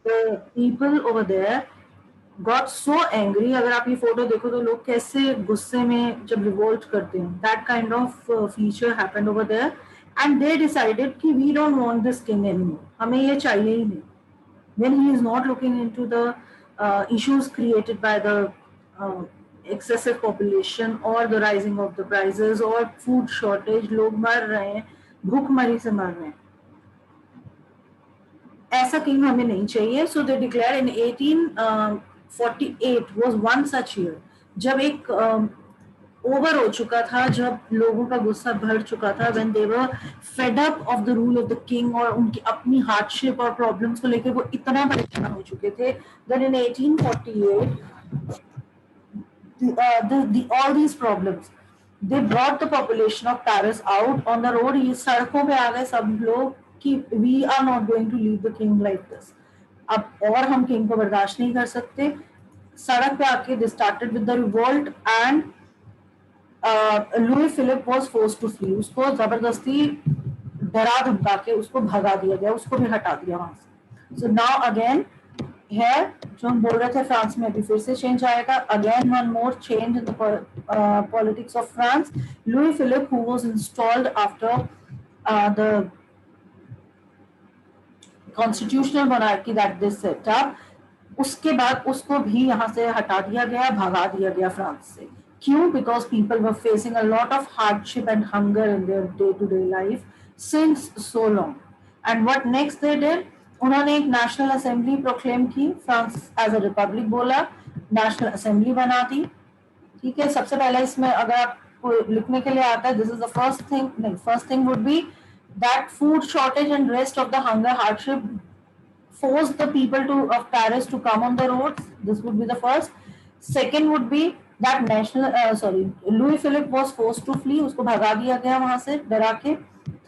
the people over there got so angry. अगर आप ये फोटो देखो तो लोग कैसे गुस्से में जब रिवोल्ट करते हैं, that kind of feature happened over there, and they decided कि we don't want this king anymore, हमें ये चाहिए ही नहीं. When he is not looking into the issues created by the uh, excessive population or the rising of the prices or food shortage, लोग मर रहे हैं, भूखमरी से मर रहे हैं, ऐसा किंग हमें नहीं चाहिए. So they declare in 1848 was one such year, जब एक ओवर हो चुका था, जब लोगों का गुस्सा भर चुका था, when they were fed up of the rule of the king और उनकी अपनी हार्डशिप और प्रॉब्लम्स को लेकर वो इतना परेशान हो चुके थे. Then in 1848 all these problems, they brought the population of Paris out on the road. ये सड़कों पे आ गए सब लोग कि we are not going to leave the king like this. अब और हम किंग को बर्दाश्त नहीं कर सकते. सड़क पे आके they started with the revolt and Louis Philippe was forced to flee. उसको जबरदस्ती डरा धमका के उसको भगा दिया गया, उसको भी हटा दिया वहां से. So now again है, जो हम बोल रहे थे फ्रांस में अभी फिर से चेंज आएगा. Again one more change in the politics of France. Louis Philippe who was installed after the constitutional monarchy that this set up, उसके बाद उसको भी यहाँ से हटा दिया गया, भगा दिया गया फ्रांस से. क्यों? Because people were facing a lot of hardship and hunger in their day to day life since so long. And what next they did, उन्होंने एक नेशनल असेंबली प्रोक्लेम की, फ्रांस एज अ रिपब्लिक बोला, national assembly बना दी. ठीक है, सबसे पहले इसमें अगर आपको लिखने के लिए आता है, this is the first thing, नहीं, first thing would be that food shortage and rest of the hunger hardship forced the people of Paris to come on the roads. This would be the first. Second would be that Louis Philippe was forced to flee. उसको भगा दिया गया वहां से डरा के.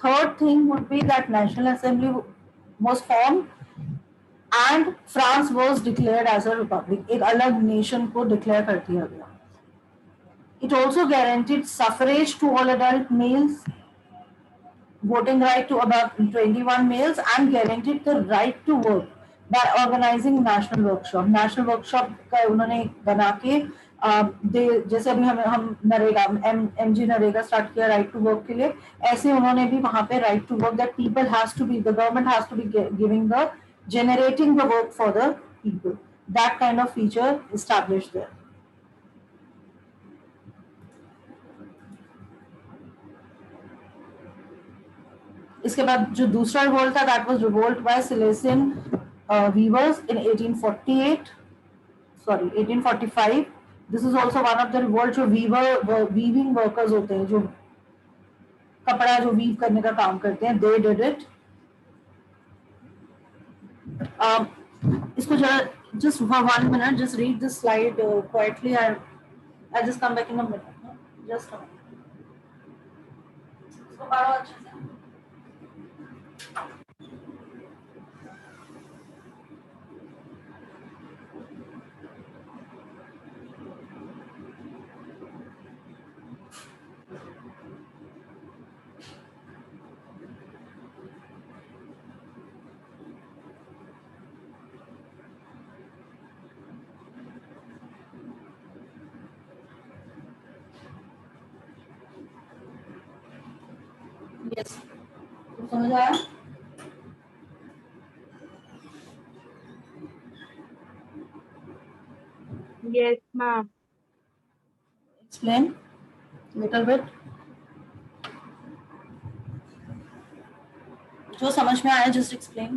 Third thing would be that National Assembly was formed and France was declared as a republic. एक अलग nation को declare कर दिया गया. It also guaranteed suffrage to all adult males, voting right to about 21 males, and guaranteed the right to work by organizing national workshop. National workshop का उन्होंने बना के जैसे अभी हम नरेगा एमजी नरेगा स्टार्ट किया राइट टू वर्क के लिए, ऐसे उन्होंने भी वहां पे right to work, that people has to be, the government has to be giving the generating the work for the people. That kind of feature established there. इसके बाद जो दूसरा रिवोल्ट था, that was revolt by Silesian weavers in 1845. This is also one of the revolt जो weaving workers होते हैं, जो कपड़ा जो वीव करने का काम करते हैं, दे डिड इट. इसको जरा just for 1 minute, just read this slide quietly. I'll just come back in a minute. Just a minute. इसको पढ़ो अच्छे से. Yes. समझ आया? Yes, ma'am. Explain little bit. जो समझ में आया, just explain.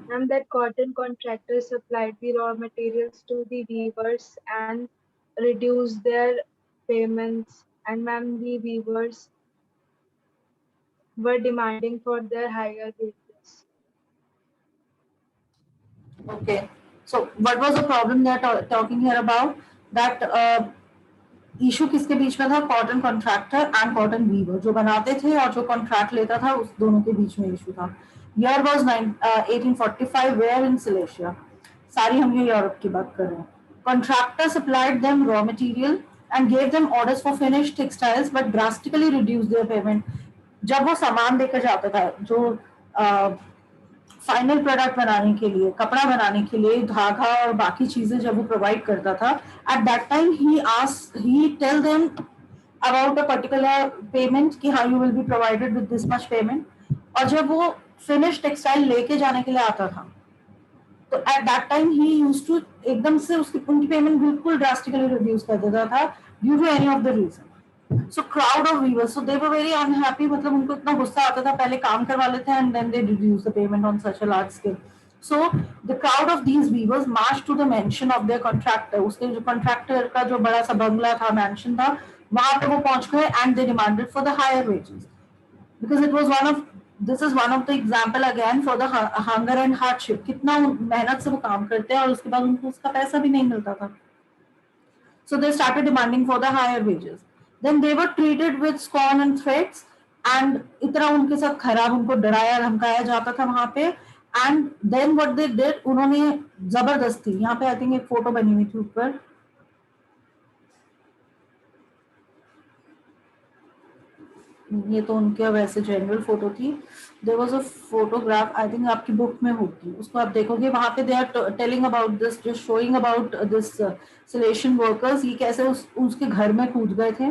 Ma'am, that cotton contractors supplied the raw materials to the weavers and reduced their payments. And ma'am, the weavers were demanding for their higher wages. Okay. So what was the problem they are talking here about? That issue किसके बीच में था? Cotton contractor and cotton weaver, जो बनाते थे और जो contract लेता था, उस दोनों के बीच में इशू था. Year was 1845, where in Silesia. Sorry हम ये यूरोप की बात कर रहे हैं. Contractor supplied them raw material and gave them orders for finished textiles but drastically reduced their payment. जब वो सामान देकर जाता था, जो फाइनल प्रोडक्ट बनाने के लिए, कपड़ा बनाने के लिए धागा और बाकी चीजें जब वो प्रोवाइड करता था, at that time he tell them about a particular payment कि हाँ you will be provided with this much payment, और जब वो फिनिश टेक्सटाइल लेके जाने के लिए आता था तो at that time he use to एकदम से उसकी उनकी पेमेंट बिल्कुल ड्रास्टिकली रिड्यूस कर देता था due to any of the reason. So crowd of weavers, so they were very unhappy. मतलब उनको इतना गुस्सा आता था, पहले काम करवा लेते हैं and then they reduce the payment on such a large scale. So the crowd of these weavers marched to the mansion of their contractor. उसके जो contractor का जो बड़ा सा बंगला था, mansion था, वहां पे वो पहुंच गए and they demanded for the higher wages because it was one of this is one of the example again for the hunger and hardship. कितना मेहनत से वो काम करते हैं और उसके बाद उनको उसका पैसा भी नहीं मिलता था. So they started demanding for the higher wages. Then they were treated with scorn and threats, and इतना उनके साथ खराब उनको डराया धमकाया जाता था वहां पे. And then what they did, उन्होंने जबरदस्ती, यहाँ पे आई थिंक एक फोटो बनी हुई थी ऊपर, ये तो उनके वैसे जनरल फोटो थी. There was a photograph, I think आपकी बुक में होगी, उसको आप देखोगे वहां पे they are telling about this, just showing about this Silesian workers, ये कैसे उसके घर में कूद गए थे.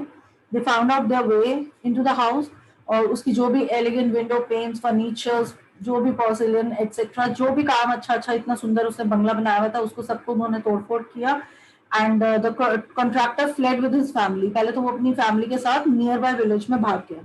They found out their way into the house, और उसकी जो भी एलिगेंट विंडो पेन्स, फर्नीचर्स, जो भी पोर्सिलेन एक्सेट्रा, जो भी काम अच्छा अच्छा इतना सुंदर उसने बंगला बनाया हुआ था, उसको सबको उन्होंने तोड़फोड़ किया. And the contractor fled with his family, पहले तो वो अपनी फैमिली के साथ नियर बाय विलेज में भाग गया.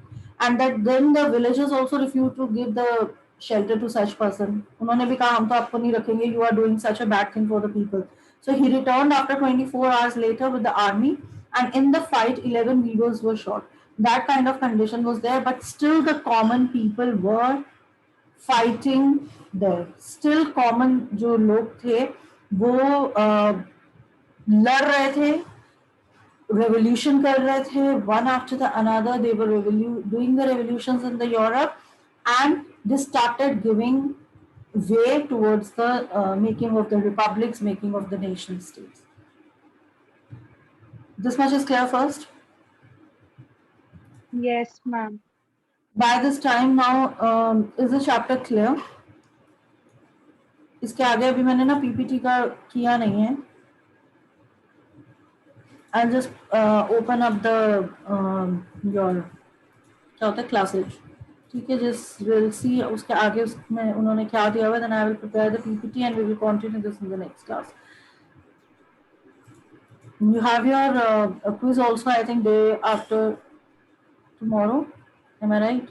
And that then the villagers also refuse to give the shelter to such person. उन्होंने भी कहा हम तो आपको नहीं रखेंगे, you are doing such a bad thing for the people. So he returned after 24 hours later with the army, and in the fight 11 weavers were shot. That kind of condition was there, but still the common people were fighting there. Still common जो लोग थे वो लड़ रहे थे, revolution कर रहे थे, one after the another. They were doing the revolutions in the Europe, and they started giving way towards the making of the republics, making of the nation states. This much is clear first. Yes, ma'am. By this time now, is the chapter clear? इसके आगे अभी मैंने ना PPT का किया नहीं है. I'll just open up the your क्या होता है classes. ठीक है, just we'll see उसके आगे उसमें उन्होंने क्या दिया हुआ है. Then I will prepare the PPT and we will continue this in the next class. You have your quiz also, I think, day after tomorrow. Am I right?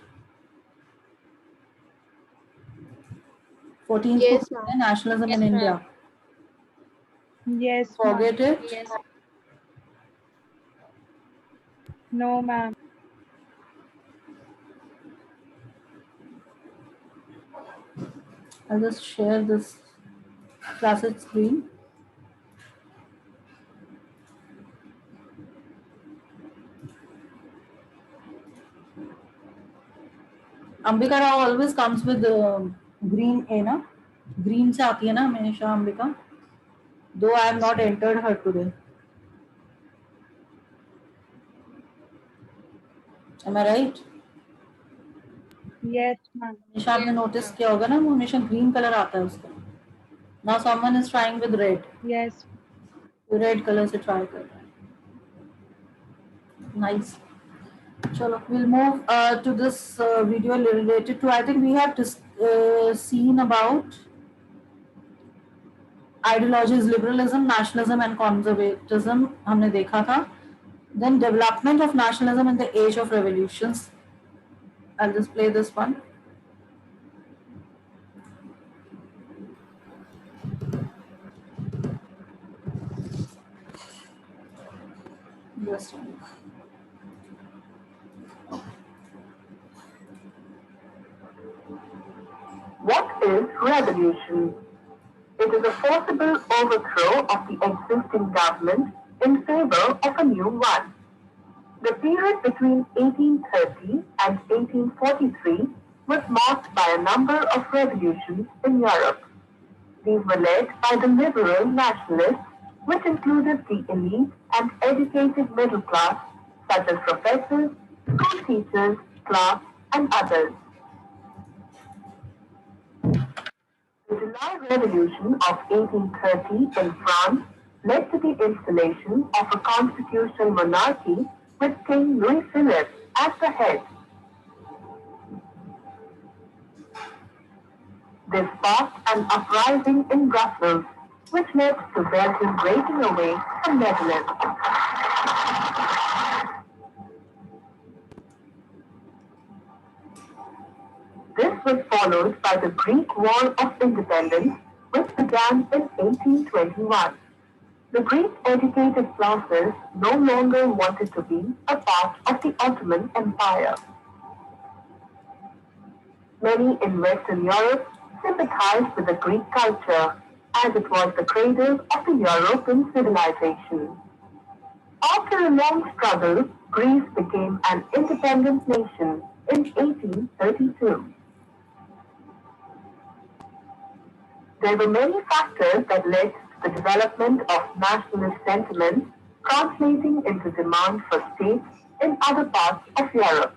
14th Yes, को ma'am. Nationalism in Yes, ma'am. India. Yes, Forget ma'am. it. Yes. No, ma'am. I'll just share this classes screen. Ambika Rao always comes with green A na? Green से आती है ना हमेशा Ambika. Though I have not entered her today. Am I right? Yes, ma'am. हमेशा आपने notice किया होगा ना, वो हमेशा ग्रीन कलर आता है उसका. Now someone is trying with red. Yes. Red colour से ट्राई कर रहा है. Nice. Chalo, we'll move to this video related to, I think we have seen about ideologies, liberalism, nationalism and conservatism हमने देखा था. Then development of nationalism in the age of revolutions. I'll just play this one. Just one. What is revolution? It is a forcible overthrow of the existing government in favor of a new one. The period between 1830 and 1843 was marked by a number of revolutions in Europe. These were led by the liberal nationalists, which included the elite and educated middle class, such as professors, school teachers, clerks, and others. Revolution of 1830 in France led to the installation of a constitutional monarchy with King Louis Philippe as the head. This sparked an uprising in Brussels, which led to Belgium breaking away from Netherlands. This was followed by the Greek War of Independence, which began in 1821. The Greek educated classes no longer wanted to be a part of the Ottoman Empire. Many in Western Europe sympathized with the Greek culture, as it was the cradle of the European civilization. After a long struggle, Greece became an independent nation in 1832. There were many factors that led to the development of nationalist sentiments translating into demand for states in other parts of Europe.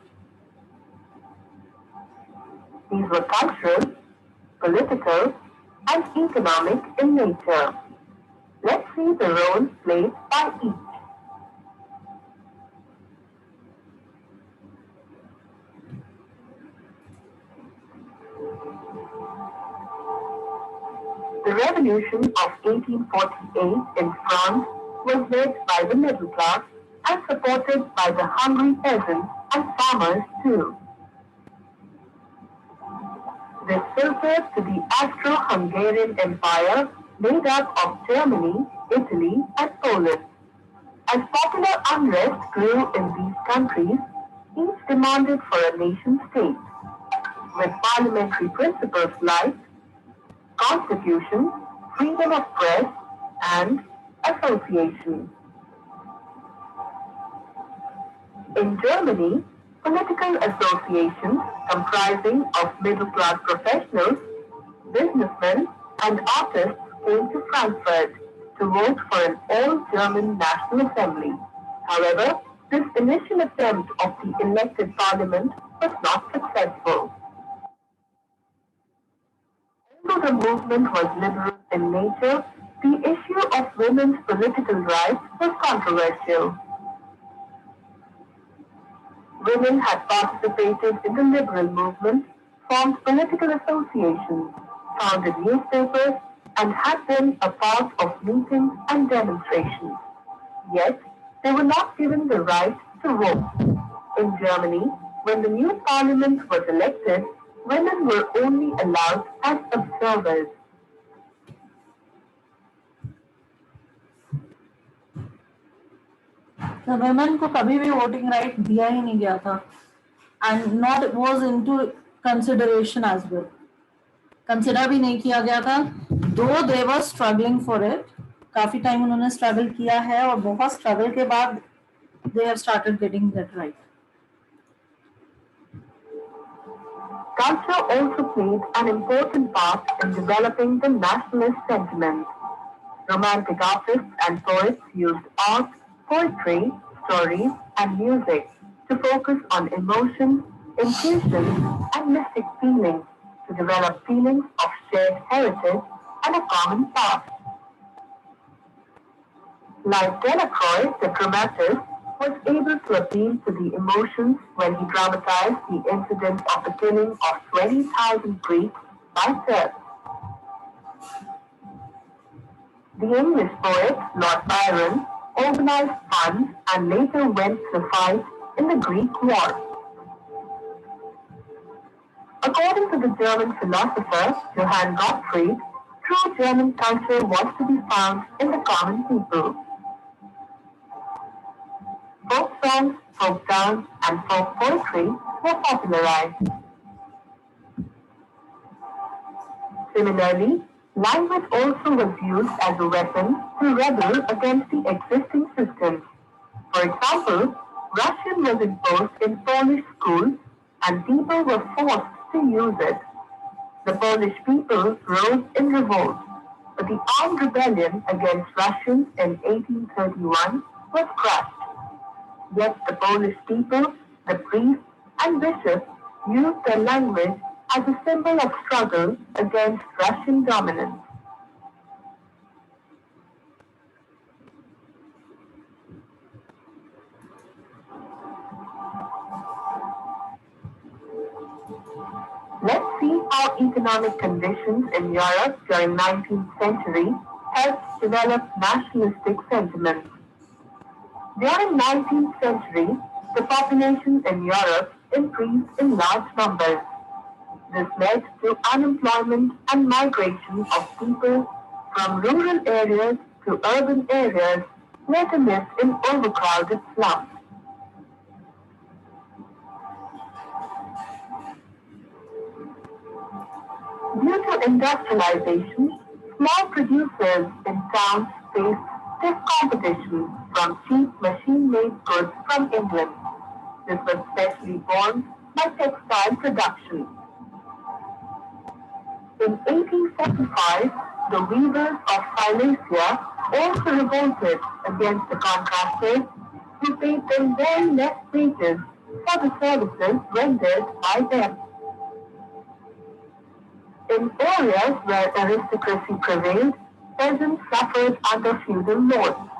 These were cultural, political, and economic in nature. Let's see the roles played by each. The Revolution of 1848 in France was led by the middle class and supported by the hungry peasants and farmers too. This filtered to the Austro-Hungarian Empire made up of Germany, Italy, and Poland. As popular unrest grew in these countries, each demanded for a nation-state, with parliamentary principles like constitution, freedom of press, and association. In Germany, political associations comprising of middle-class professionals, businessmen, and artists came to Frankfurt to vote for an all-German National Assembly. However, this initial attempt of the elected parliament was not successful. Although the movement was liberal in nature, the issue of women's political rights was controversial. Women had participated in the liberal movement, formed political associations, founded newspapers, and had been a part of meetings and demonstrations. Yet, they were not given the right to vote. In Germany, when the new parliament was elected, women were only allowed as observers. The women को कभी भी voting right दिया ही नहीं गया था, and not was into consideration as well. Consider भी नहीं किया गया था, though they were struggling for it. काफी टाइम उन्होंने स्ट्रगल किया है और बहुत स्ट्रगल के बाद they have started getting that right. Culture also played an important part in developing the nationalist sentiment. Romantic artists and poets used art, poetry, stories, and music to focus on emotion, intuition, and mystic feelings to develop feelings of shared heritage and a common past. Like Delacroix, the dramatist, was able to appeal to the emotions when he dramatized the incident of the killing of 20,000 Greeks by Turks. The English poet Lord Byron organized funds and later went to fight in the Greek War. According to the German philosopher Johann Gottfried, true German culture was to be found in the common people. Folk songs, folk dance, and folk poetry were popularized. Similarly, language also was used as a weapon to rebel against the existing systems. For example, Russian was imposed in Polish schools and people were forced to use it. The Polish people rose in revolt, but the armed rebellion against Russians in 1831 was crushed. Yet the Polish people, the priests, and bishops used their language as a symbol of struggle against Russian dominance. Let's see how economic conditions in Europe during 19th century helped develop nationalistic sentiments. During 19th century, the population in Europe increased in large numbers. This led to unemployment and migration of people from rural areas to urban areas where they lived in overcrowded slums. Due to industrialization, small producers in towns faced stiff competition from cheap machine-made goods from England. This was especially borne by textile production. In 1845, the weavers of Silesia also revolted against the contractors who paid them very less wages for the services rendered by them. In areas where aristocracy prevailed, peasants suffered under feudal lords.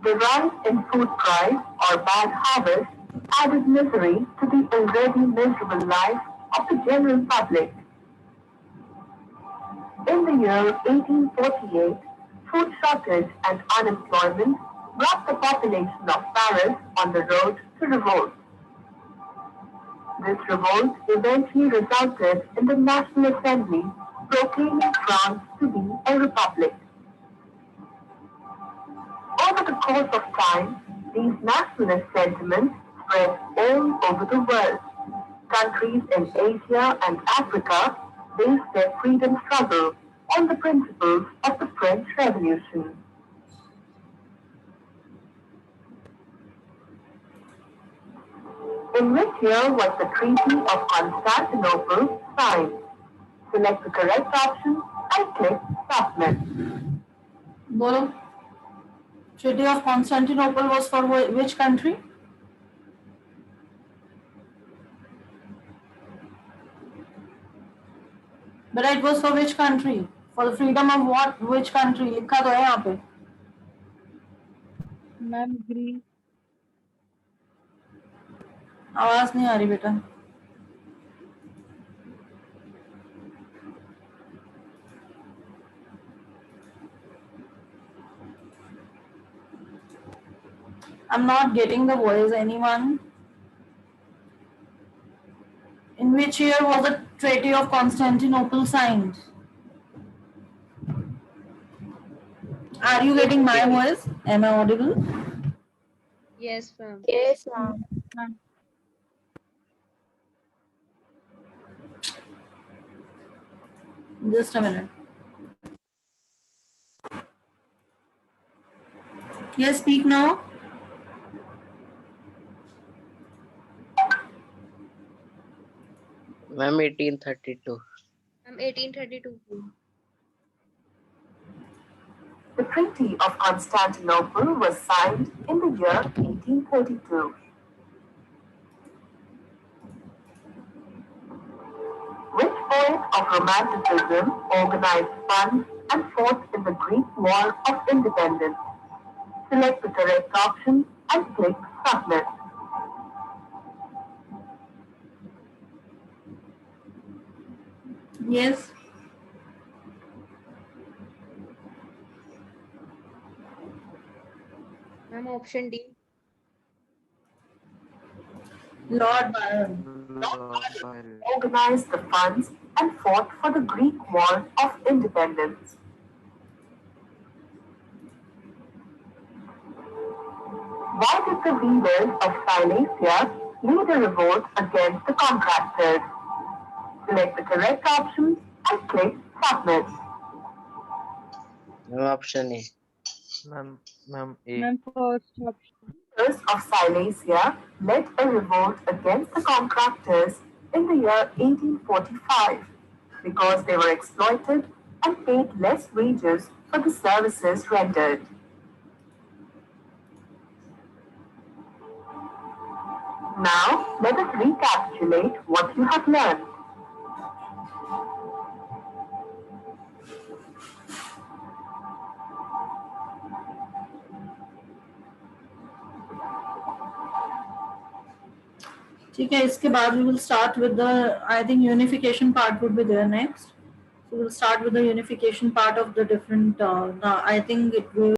The rise in food price or bad harvest added misery to the already miserable life of the general public. In the year 1848, food shortage and unemployment brought the population of Paris on the road to revolt. This revolt eventually resulted in the National Assembly proclaiming France to be a republic. Over the course of time, these nationalist sentiments spread all over the world. Countries in Asia and Africa based their freedom struggle on the principles of the French Revolution. In which year was the Treaty of Constantinople signed? Select the correct option and click Submit. Bolo. Treaty of Constantinople was for which country? But it was for which country? For the freedom of what? Which country? लिखा तो है यहाँ पे. Ma'am, Greece. आवाज नहीं आ रही बेटा. I'm not getting the voice. Anyone? In which year was the Treaty of Constantinople signed? Are you getting my voice? Am I audible? Yes, ma'am. Yes, ma'am. Just a minute. Yes, speak now. Ma'am, 1832. Ma'am, 1832. The Treaty of Constantinople was signed in the year 1832. Which poet of Romanticism organized funds and fought in the Greek War of Independence? Select the correct option and click Submit. Yes. Ma'am, option D. Lord Byron. Organized the funds and fought for the Greek War of Independence. Why did the weavers of Silesia lead a revolt against the contractors? Select the correct option and click Submit. Option A. Ma'am, A. Ma'am, first option. Weavers of Silesia led a revolt against the contractors in the year 1845 because they were exploited and paid less wages for the services rendered. Now, let us recapitulate what you have learned. ठीक है, इसके बाद we will start with the, I think unification part would be there next. So we'll start with the unification part of the different, I think it will